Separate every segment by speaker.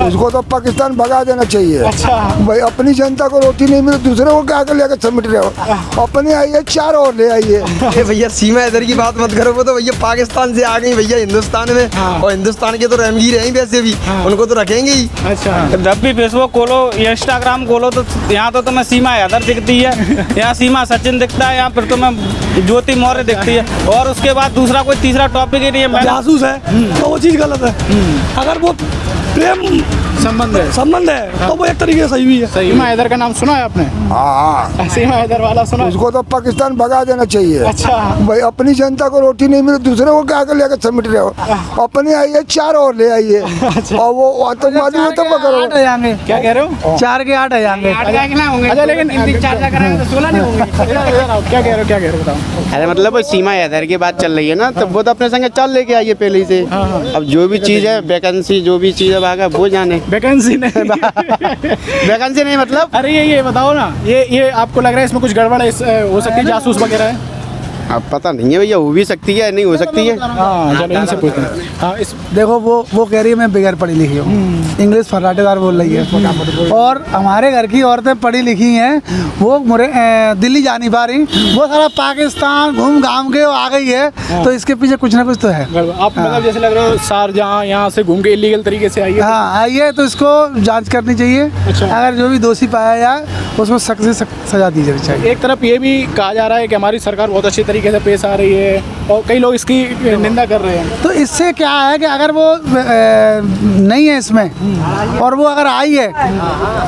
Speaker 1: इसको तो पाकिस्तान भगा देना चाहिए।
Speaker 2: अच्छा
Speaker 1: भाई अपनी जनता को रोटी नहीं मिले दूसरे को क्या कर लेकर समेट रहे हो। अपने आइए 4 और ले आइए।
Speaker 3: भैया सीमा इधर की बात मत करो, वो तो भैया पाकिस्तान से आ गई भैया हिंदुस्तान में। और हिंदुस्तान के तो रहमगीर हैं वैसे भी, उनको तो रखेंगे ही।
Speaker 2: अच्छा जब भी फेसबुक खोलो या इंस्टाग्राम खोलो तो यहाँ तो तुम्हें सीमा हैदर दिखती है, यहाँ सीमा सचिन दिखता है, यहाँ फिर तुम्हें ज्योति मौर्य दिखती है, और उसके बाद दूसरा कोई तीसरा टॉपिक ही नहीं है।
Speaker 4: जासूस है तो वो चीज़ गलत है। अगर वो प्रेम संबंध है तो वो एक तरीके से सही भी है।
Speaker 2: सीमा हैदर का नाम सुना है आपने?
Speaker 1: हाँ
Speaker 2: सीमा हैदर वाला सुना?
Speaker 1: इसको तो पाकिस्तान भगा देना चाहिए।
Speaker 2: अच्छा
Speaker 1: भाई अपनी जनता को रोटी नहीं मिले दूसरे को क्या कर लेकर समेट रहे हो। अपने आइए 4 और ले आइए। और वो आतंकवादी हो तो करो।
Speaker 2: क्या कह रहे हो?
Speaker 4: 4 के 8 आएंगे।
Speaker 2: अच्छा लेकिन 16 नहीं होंगे। क्या कह रहे हो बताओ।
Speaker 5: अरे मतलब सीमा हैदर की बात चल रही है ना, तो वो तो अपने संग चल लेके आइए पहले ही से। अब जो भी चीज़ है वैकेंसी, जो भी चीज़ है आगे वो जाने।
Speaker 2: वैकेंसी नहीं
Speaker 5: वैकेंसी नहीं मतलब।
Speaker 2: अरे ये बताओ ना, ये आपको लग रहा है इसमें कुछ गड़बड़ हो सकती है, जासूस वगैरह है?
Speaker 5: अब पता नहीं है भैया, हो भी सकती है नहीं हो सकती है।
Speaker 2: हाँ चलो इनसे पूछते हैं। हाँ इस
Speaker 4: देखो वो कह रही है मैं बगैर पढ़ी लिखी हूँ, इंग्लिश फर्राटेदार बोल रही है। और हमारे घर की औरतें पढ़ी लिखी हैं, वो दिल्ली जा नहीं पा रही, वो सारा पाकिस्तान घूम घाम के आ गई है। तो इसके पीछे कुछ ना कुछ तो है।
Speaker 2: आप मतलब जैसे लग रहा है शारजहां यहाँ से घूम के इलीगल तरीके से आई है।
Speaker 4: हाँ आई है तो इसको जांच करनी चाहिए।
Speaker 2: अच्छा।
Speaker 4: अगर जो भी दोषी पाया जाए उसको सख्त से सख्त सजा दी जानी चाहिए।
Speaker 2: एक तरफ ये भी कहा जा रहा है कि हमारी सरकार बहुत अच्छी तरीके से पेश आ रही है, और कई लोग इसकी निंदा कर रहे हैं।
Speaker 4: तो इससे क्या है कि अगर वो नहीं है इसमें, और वो अगर आई है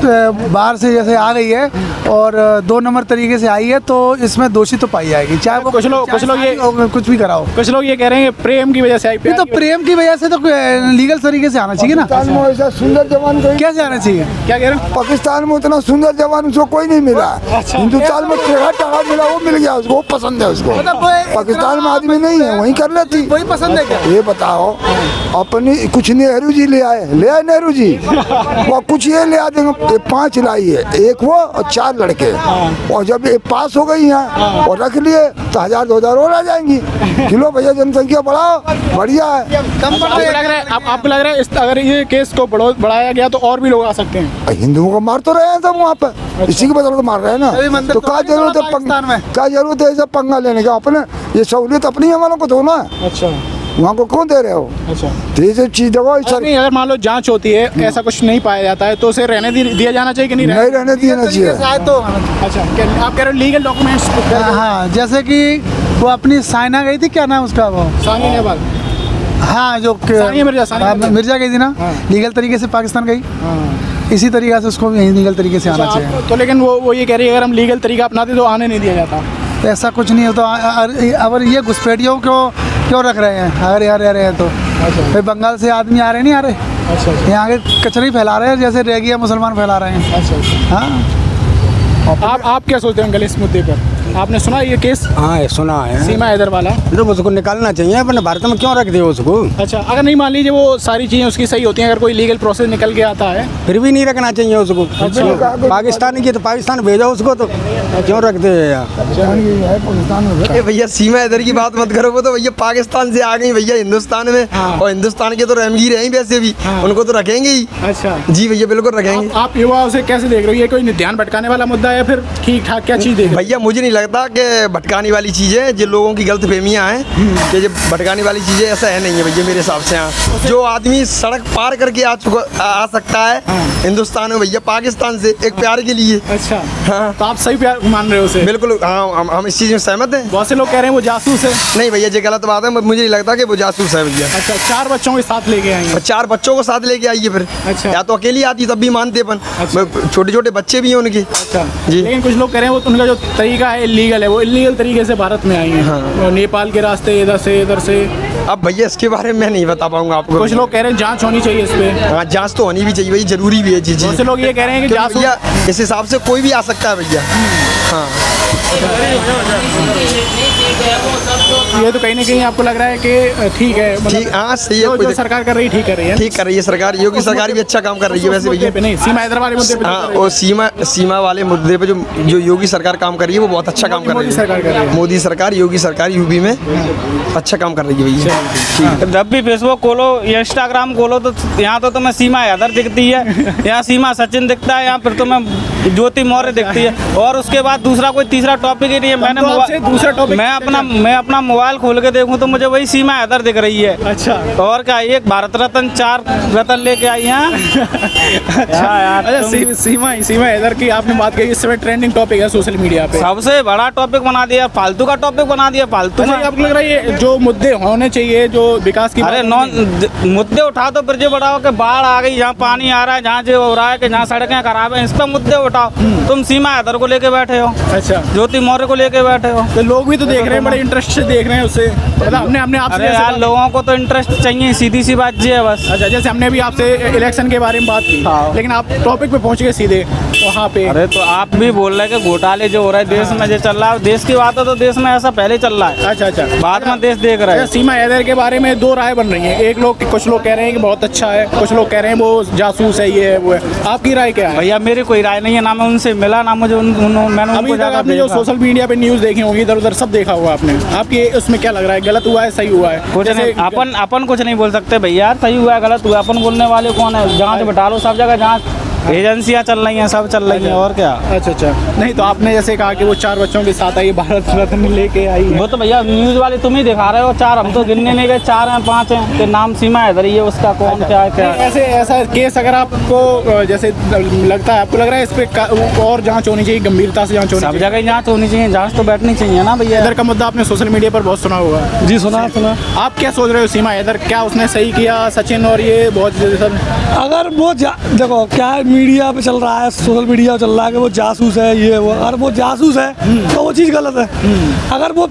Speaker 4: तो बाहर से जैसे आ गई है और 2 नंबर तरीके से आई है, तो इसमें दोषी तो पाई जाएगी, चाहे वो
Speaker 2: कुछ लोग ये
Speaker 4: कुछ भी कराओ।
Speaker 2: कुछ लोग ये कह रहे हैं कि प्रेम की वजह से आई।
Speaker 4: तो प्रेम की वजह से तो लीगल तरीके से आना चाहिए ना।
Speaker 1: पाकिस्तान में ऐसा सुंदर जवान
Speaker 4: कैसे आना चाहिए?
Speaker 2: क्या कह रहे हो?
Speaker 1: पाकिस्तान में उतना सुंदर जवान उसको कोई नहीं मिला। हिंदुस्तान में टका मिला, वो मिल गया उसको, वो पसंद है उसको। पाकिस्तान में आदमी नहीं है, वहीं कर लेती।
Speaker 4: वही पसंद है क्या?
Speaker 1: ये बताओ, अपनी कुछ नेहरू जी ले आए नेहरू जी, वो कुछ ये ले आ देंगे। 5 लाई है, 1 वो और 4 लड़के, और जब ये पास हो गई यहाँ और रख लिए तो 1000-2000 और आ जाएंगी। किलो भैया जनसंख्या बढ़ाओ, बढ़िया है।
Speaker 2: आपको लग रहा है अगर ये केस को बढ़ाया गया तो और भी लोग आ सकते हैं?
Speaker 1: हिंदुओं को मार तो रहे हैं सब वहाँ पे, इसी के बदले तो मार रहे हैं ना। तो क्या जरूरत है क्या जरूरत है ऐसा पंगा लेने का? अपने ये सहूलियत अपनी हमारों को दो ना।
Speaker 2: अच्छा
Speaker 1: वहाँ को कौन दे रहे हो?
Speaker 2: अच्छा
Speaker 1: तो ये चीज देखो
Speaker 2: नहीं, अगर मान लो जांच होती है ऐसा कुछ नहीं पाया जाता है तो उसे रहने दिया जाना चाहिए कि नहीं
Speaker 1: रहने देना चाहिए।
Speaker 4: तो
Speaker 2: अच्छा आप कह रहे हो लीगल डॉक्यूमेंट्स?
Speaker 4: हाँ जैसे कि वो अपनी साइना गई थी, क्या नाम उसका, वो
Speaker 2: सानिया नेहवाल।
Speaker 4: हाँ जो मिर्जा गई थी ना, लीगल तरीके से पाकिस्तान गई, इसी तरीके से उसको भी लीगल तरीके से आना चाहिए।
Speaker 2: तो लेकिन वो ये कह रही है अगर हम लीगल तरीका अपनाते तो आने नहीं दिया जाता।
Speaker 4: ऐसा कुछ नहीं होता। अगर ये घुसपैठियों को क्यों रख रहे हैं? अगर यार रहे हैं तो भाई बंगाल से आदमी आ रहे नहीं आ रहे?
Speaker 2: अच्छा
Speaker 4: यहाँ के कचरे फैला रहे हैं जैसे रेगिया मुसलमान फैला रहे हैं।
Speaker 2: अच्छा
Speaker 4: हाँ
Speaker 2: आप क्या सोचते हैं अंकल इस मुद्दे पर? आपने सुना ये केस?
Speaker 6: हाँ सुना है।
Speaker 2: सीमा हैदर वाला
Speaker 6: तो उसको निकालना चाहिए, अपने भारत में क्यों रख दिया उसको?
Speaker 2: अच्छा अगर नहीं मान लीजिए वो सारी चीज़ें उसकी सही होती हैं, अगर कोई लीगल प्रोसेस निकल के आता है
Speaker 6: फिर भी नहीं रखना चाहिए उसको। पाकिस्तान की तो पाकिस्तान भेजा उसको, तो क्यों रख दे यार?
Speaker 3: भैया सीमा इधर की बात मत करो, वो तो भैया पाकिस्तान से आ गई भैया हिंदुस्तान में। और हिंदुस्तान के तो रहमगीर हैं वैसे भी, उनको तो रखेंगे ही।
Speaker 2: अच्छा
Speaker 3: जी भैया बिल्कुल रखेंगे।
Speaker 2: आप युवाओं से कैसे देख रहे हो, ये कोई ध्यान भटकाने वाला मुद्दा है फिर ठीक ठाक क्या चीज़ देख रहे हो?
Speaker 3: भैया मुझे नहीं लगता कि भटकाने वाली चीज़ें, जो लोगों की गलत फहमियाँ हैं कि जो भटकाने वाली चीज़ें, ऐसा है नहीं है भैया मेरे हिसाब से। हाँ जो आदमी सड़क पार करके आ सकता है हिंदुस्तान में भैया पाकिस्तान से एक प्यार के लिए।
Speaker 2: अच्छा
Speaker 3: हाँ
Speaker 2: तो आप सही प्यार मान रहे हो उसे?
Speaker 3: बिल्कुल हाँ, हम इस चीज़ में सहमत हैं।
Speaker 2: बहुत से लोग कह रहे हैं वो जासूस है।
Speaker 3: नहीं भैया ये गलत बात है, मुझे नहीं लगता कि वो जासूस है भैया।
Speaker 2: अच्छा 4 बच्चों के साथ लेके आएंगे?
Speaker 3: 4 बच्चों को साथ लेके आइए फिर।
Speaker 2: अच्छा
Speaker 3: या तो अकेली आती तब भी मानते अपन।
Speaker 2: अच्छा।
Speaker 3: छोटे छोटे बच्चे भी हैं उनके।
Speaker 2: अच्छा
Speaker 3: जी
Speaker 2: लेकिन कुछ लोग कह रहे हैं वो उनका जो तरीका है इलीगल है, वो इलीगल तरीके से भारत में आई है। हाँ। नेपाल के रास्ते इधर से।
Speaker 3: अब भैया इसके बारे में मैं नहीं बता पाऊंगा आपको।
Speaker 2: कुछ लोग कह रहे हैं जांच होनी चाहिए इस पे।
Speaker 3: हाँ जांच तो होनी भी चाहिए भैया, जरूरी भी है जी।
Speaker 2: बहुत से लोग ये कह रहे हैं कि जांच
Speaker 3: भैया इस हिसाब से कोई भी आ सकता है भैया। हाँ
Speaker 7: ये तो कहीं ना कहीं आपको लग रहा है कि ठीक है, मतलब
Speaker 3: ठीक, हाँ सही है,
Speaker 7: जो सरकार कर रही है ठीक कर रही है,
Speaker 3: ठीक कर रही है सरकार। योगी सरकार भी अच्छा काम कर रही है वैसे
Speaker 7: मुद्दे पे नहीं, सीमा हैदर वाले मुद्दे पे
Speaker 3: हाँ, और सीमा वाले मुद्दे पे जो योगी सरकार काम कर रही है वो बहुत अच्छा काम कर रही है।
Speaker 7: सरकार कर रही है,
Speaker 3: मोदी सरकार, योगी सरकार यूपी में अच्छा काम कर रही है भैया।
Speaker 2: जब भी फेसबुक खोलो या इंस्टाग्राम खोलो तो यहाँ तो तुम्हें सीमा हैदर दिखती है, यहाँ सीमा सचिन दिखता है, यहाँ फिर तुम्हें ज्योति मौर्य दिखती है, और उसके बाद दूसरा कोई तीसरा टॉपिक ही नहीं है। मैंने
Speaker 7: दूसरा टॉपिक
Speaker 2: मैं अपना मोबाइल खोल के देखूं तो मुझे वही सीमा हैदर दिख रही है।
Speaker 7: अच्छा,
Speaker 2: और क्या, एक भारत रत्न 4 रत्न लेके आई हैं।
Speaker 7: अच्छा, सीमा हैदर की आपने बात कही, इस समय ट्रेंडिंग टॉपिक है सोशल मीडिया पे,
Speaker 2: सबसे बड़ा टॉपिक बना दिया, फालतू का टॉपिक बना दिया, फालतू
Speaker 7: अच्छा,
Speaker 2: में।
Speaker 7: आपको लग रहा है ये जो मुद्दे होने चाहिए, जो विकास की
Speaker 2: अरे मुद्दे उठाओ तो फिर जो बढ़ाओ कि बाढ़ आ गई, जहाँ पानी आ रहा है, जहाँ जो हो रहा है कि जहाँ सड़कें खराब हैं, इस पर मुद्दे उठाओ। तुम सीमा हैदर को लेके बैठे हो,
Speaker 7: अच्छा,
Speaker 2: ज्योति मौर्य को लेके बैठे हो,
Speaker 7: तो लोग भी तो देख रहे हैं, बड़े इंटरेस्ट से देख रहे हैं उससे, मतलब हमने आपसे
Speaker 2: अरे यार लोगों को तो इंटरेस्ट चाहिए, सीधी सी बात जी है बस।
Speaker 7: अच्छा, जैसे हमने भी आपसे इलेक्शन के बारे में बात की, लेकिन आप टॉपिक पे पहुंच गए सीधे वहाँ पे।
Speaker 2: अरे तो आप भी बोल रहे हैं कि घोटाले जो हो रहा है देश में, जो चल रहा है देश की बात है तो देश में ऐसा पहले चल रहा है।
Speaker 7: अच्छा अच्छा,
Speaker 2: बाद में देश देख रहा है।
Speaker 7: सीमा हैदर के बारे में दो राय बन रही है, कुछ लोग कह रहे हैं कि बहुत अच्छा है, कुछ लोग कह रहे हैं वो जासूस है, ये है वो है, आपकी राय क्या है?
Speaker 2: भैया मेरी कोई राय नहीं है, ना मैं उनसे मिला, ना मुझे मैंने
Speaker 7: अभी तक आपने जो सोशल मीडिया पे न्यूज़ देखी होंगी, इधर उधर सब देखा होगा आपने, आपकी उसमें क्या लग रहा है, गलत हुआ है सही हुआ है?
Speaker 2: कुछ नहीं, अपन कुछ नहीं बोल सकते भैया, सही हुआ है गलत हुआ है, अपन बोलने वाले कौन है? जांच बिठा लो, सब जगह जांच एजेंसियां चल रही हैं, सब चल रही हैं, और क्या।
Speaker 7: अच्छा अच्छा, नहीं तो आपने जैसे कहा कि वो 4 बच्चों के साथ आई, भारत रत्न लेके आई है,
Speaker 2: वो तो भैया न्यूज़ वाले तुम ही दिखा रहे हो, 4 हम तो गिनने नहीं गए, 4 हैं 5 हैं, तो नाम सीमा हैदर ही है, उसका कौन क्या है क्या।
Speaker 7: ऐसा केस अगर आपको जैसे लगता है, आपको लग रहा है इस पे और जांच होनी चाहिए, गंभीरता से जांच होनी चाहिए,
Speaker 2: सब जगह जांच होनी चाहिए, जांच तो बैठनी चाहिए ना भैया।
Speaker 7: हैदर का मुद्दा आपने सोशल मीडिया पर बहुत सुना होगा।
Speaker 6: जी सुना।
Speaker 7: आप क्या सोच रहे हो, सीमा हैदर क्या उसने सही किया, सचिन और ये बहुत
Speaker 6: अगर वो देखो क्या मीडिया पे चल रहा है, सोशल मीडिया चल रहा है कि वो जासूस है, ये वो, अगर वो जासूस है तो वो चीज़ गलत है। अगर वो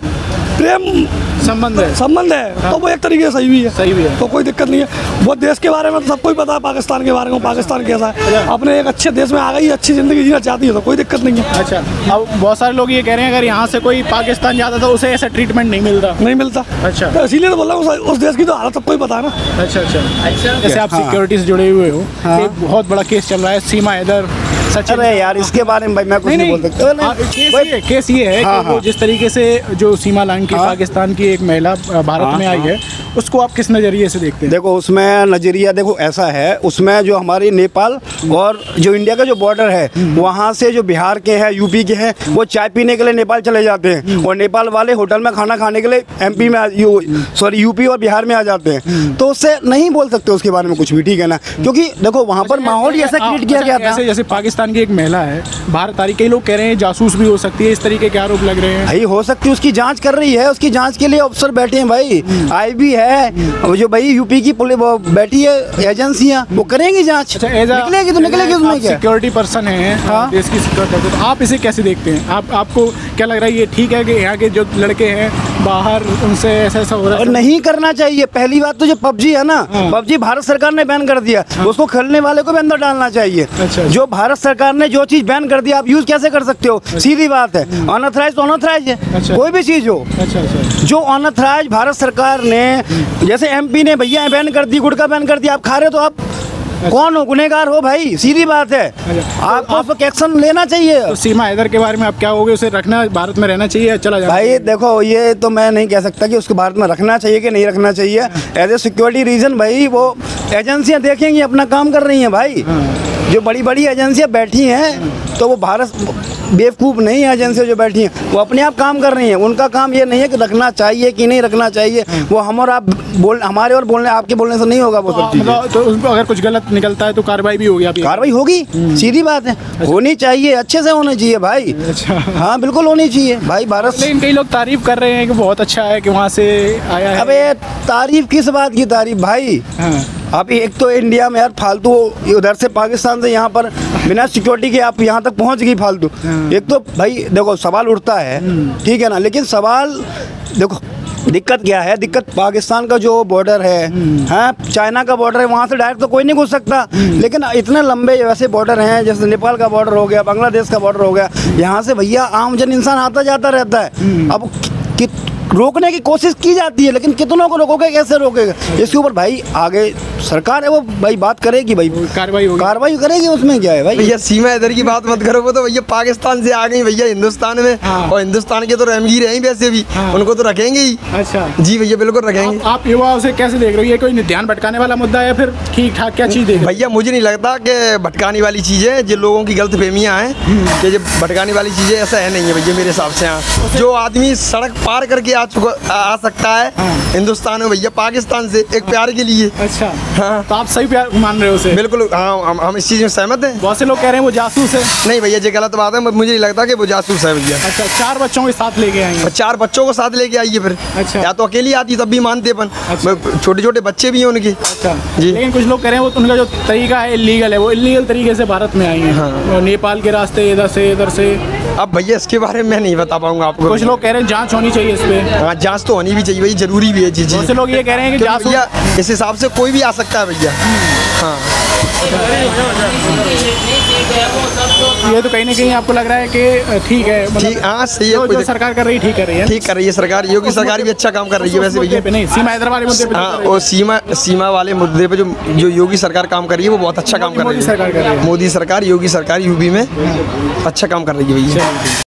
Speaker 6: प्रेम संबंध है तो वो एक तरीके से सही भी है, तो कोई दिक्कत नहीं है। वो देश के बारे में तो सबको ही पता है, पाकिस्तान के बारे में, पाकिस्तान कैसा है, अपने एक अच्छे देश में आ गई, अच्छी ज़िंदगी जीना चाहती है, तो कोई दिक्कत नहीं है।
Speaker 7: अच्छा, अब बहुत सारे लोग ये कह रहे हैं अगर यहाँ से कोई पाकिस्तान जाता तो उसे ऐसा ट्रीटमेंट नहीं मिलता। अच्छा,
Speaker 6: तो इसीलिए तो बोल रहा हूँ उस देश की तो हालत सबको ही पता है ना।
Speaker 7: अच्छा, जैसे आप सिक्योरिटी से जुड़े हुए हो, एक बहुत बड़ा केस चल रहा है, सीमा हैदर सचिन।
Speaker 8: अरे यार इसके बारे में भाई मैं कुछ नहीं बोल सकता।
Speaker 7: केस ये है कि वो जिस तरीके से जो सीमा लाइन की पाकिस्तान की एक महिला भारत में आई है, उसको आप किस नज़रिए से देखते हैं?
Speaker 8: देखो उसमें नज़रिया देखो ऐसा है, उसमें जो हमारी नेपाल और जो इंडिया का जो बॉर्डर है, वहाँ से जो बिहार के हैं, यूपी के हैं, वो चाय पीने के लिए नेपाल चले जाते हैं, और नेपाल वाले होटल में खाना खाने के लिए एमपी में यूपी और बिहार में आ जाते हैं। तो उससे नहीं बोल सकते उसके बारे में कुछ भी, ठीक है ना, क्योंकि देखो वहाँ पर माहौल ही ऐसा क्रिएट किया गया था।
Speaker 7: जैसे पाकिस्तान की एक महिला है, भारत आ रही, कई लोग कह रहे हैं जासूस भी हो सकती है, इस तरीके के आरोप लग रहे हैं।
Speaker 8: भाई हो सकती है, उसकी जांच कर रही है, उसकी जांच के लिए अफसर बैठे हैं भाई, आईबी है, जो भाई यूपी की पुलिस बैठी है, एजेंसियां, वो करेंगी जांच। निकलेगी तो निकलेगी, उसमें क्या।
Speaker 7: सिक्योरिटी पर्सन है, हाँ, देश की सिक्योरिटी, तो आप इसे कैसे देखते हैं? आपको क्या लग रहा है, ये ठीक है कि यहाँ के जो लड़के हैं बाहर, उनसे ऐसा हो रहा है?
Speaker 8: नहीं करना चाहिए। पहली बात तो जो पबजी है ना, पबजी भारत सरकार ने बैन कर दिया, उसको खेलने वाले को भी अंदर डालना चाहिए। जो भारत सरकार ने जो चीज बैन कर दिया, आप यूज कैसे कर सकते हो? सीधी बात है, अनऑथराइज तो अनऑथराइज है, कोई भी चीज हो। जो अनऑथराइज भारत सरकार ने, जैसे एमपी ने भैया बैन कर दी, गुटखा बैन कर दिया, आप खा रहे हो तो आप कौन हो? गुनहगार हो भाई, सीधी बात है। आपको उस पर एक्शन लेना चाहिए।
Speaker 7: तो सीमा हैदर के बारे में आप क्या होगे, उसे रखना भारत में रहना चाहिए, चला जाए?
Speaker 8: भाई देखो ये तो मैं नहीं कह सकता कि उसको भारत में रखना चाहिए कि नहीं रखना चाहिए। एज ए सिक्योरिटी रीजन भाई वो एजेंसियां देखेंगी, अपना काम कर रही हैं भाई। जो बड़ी बड़ी एजेंसियां बैठी हैं तो वो भारत बेवकूफ़ नहीं है, एजेंसियां जो बैठी हैं वो अपने आप काम कर रही हैं। उनका काम ये नहीं है कि रखना चाहिए कि नहीं रखना चाहिए, वो हम और आप हमारे और बोलने आपके बोलने से नहीं होगा वो सब चीज़ें।
Speaker 7: तो उस पर अगर कुछ गलत निकलता है तो कार्रवाई भी होगी?
Speaker 8: कार्रवाई होगी, सीधी बात है, होनी चाहिए, अच्छे से होनी चाहिए भाई।
Speaker 7: अच्छा,
Speaker 8: हाँ बिल्कुल होनी चाहिए भाई भारत।
Speaker 7: लेकिन कई लोग तारीफ कर रहे हैं कि बहुत अच्छा है कि वहाँ से आया है।
Speaker 8: अबे तारीफ किस बात की तारीफ भाई? आप एक तो इंडिया में यार फालतू, उधर से पाकिस्तान से यहाँ पर बिना सिक्योरिटी के आप यहाँ तक पहुँच गई फालतू। एक तो भाई देखो सवाल उठता है, ठीक है ना, लेकिन सवाल देखो दिक्कत क्या है? दिक्कत पाकिस्तान का जो बॉर्डर है, हाँ चाइना का बॉर्डर है, वहाँ से डायरेक्ट तो कोई नहीं घुस सकता। लेकिन इतने लंबे वैसे बॉर्डर हैं, जैसे नेपाल का बॉर्डर हो गया, बांग्लादेश का बॉर्डर हो गया, यहाँ से भैया आम जन इंसान आता जाता रहता है। अब रोकने की कोशिश की जाती है, लेकिन कितनों को रोकोगे, कैसे रोकेगा? इसके ऊपर भाई आगे सरकार है वो भाई बात करेगी, भाई कार्रवाई करेगी, उसमें क्या है भाई।
Speaker 3: भैया सीमा इधर की बात मत करो, वो तो भैया पाकिस्तान से आ गई भैया हिंदुस्तान में। और हिंदुस्तान के तो रहमगीर हैं ही वैसे भी, उनको तो रखेंगे ही।
Speaker 7: अच्छा
Speaker 3: जी भैया बिल्कुल रखेंगे।
Speaker 7: आप युवाओं से कैसे देख रहे हो, ये कोई ध्यान भटकाने वाला मुद्दा है या फिर ठीक ठाक क्या चीज़ देख रहे हो?
Speaker 3: भैया मुझे नहीं लगता कि भटकाने वाली चीज़ें, जो लोगों की गलत फहमियाँ हैं कि जो भटकाने वाली चीज़ें, ऐसा है नहीं है भैया मेरे हिसाब से। यहाँ जो आदमी सड़क पार करके आ सकता है हिंदुस्तान में भैया पाकिस्तान से एक प्यार के लिए।
Speaker 7: अच्छा
Speaker 3: हाँ,
Speaker 7: तो आप सही प्यार मान रहे हो उसे?
Speaker 3: बिल्कुल हाँ, हम इस चीज़ में सहमत हैं।
Speaker 7: बहुत से लोग कह रहे हैं वो जासूस है।
Speaker 3: नहीं भैया ये गलत बात है, मुझे नहीं लगता कि वो जासूस है भैया।
Speaker 7: अच्छा 4 बच्चों के साथ लेके आएंगे?
Speaker 3: 4 बच्चों को साथ लेके आइए फिर।
Speaker 7: अच्छा।
Speaker 3: या तो अकेली आती तब भी मानते अपन। छोटे छोटे बच्चे भी हैं उनके।
Speaker 7: अच्छा
Speaker 3: जी।
Speaker 7: लेकिन कुछ लोग कह रहे हैं वो उनका जो तरीका है इलीगल है, वो इलीगल तरीके से भारत में आई हैं। हाँ। नेपाल के रास्ते इधर से।
Speaker 3: अब भैया इसके बारे में मैं नहीं बता पाऊंगा आपको।
Speaker 7: कुछ लोग कह रहे हैं जांच होनी चाहिए इस पे।
Speaker 3: हाँ जांच तो होनी भी चाहिए भाई, जरूरी भी है जी।
Speaker 7: बहुत से लोग ये कह रहे हैं कि जांच
Speaker 3: भैया इस हिसाब से कोई भी आ सकता है भैया। हाँ
Speaker 7: ये तो कहीं ना कहीं आपको लग रहा है कि ठीक है, मतलब
Speaker 3: ठीक, हाँ सही है।
Speaker 7: जो सरकार कर रही है ठीक कर रही है,
Speaker 3: ठीक कर रही है सरकार। योगी सरकार भी अच्छा काम कर रही है वैसे भैया।
Speaker 7: नहीं सीमा हैदर वाले मुद्दे पे
Speaker 3: हाँ, और सीमा वाले मुद्दे पे जो योगी सरकार काम कर रही है वो बहुत अच्छा काम कर रही है।
Speaker 7: मोदी सरकार कर रही है।
Speaker 3: मोदी सरकार, योगी सरकार यूपी में अच्छा काम कर रही है भैया।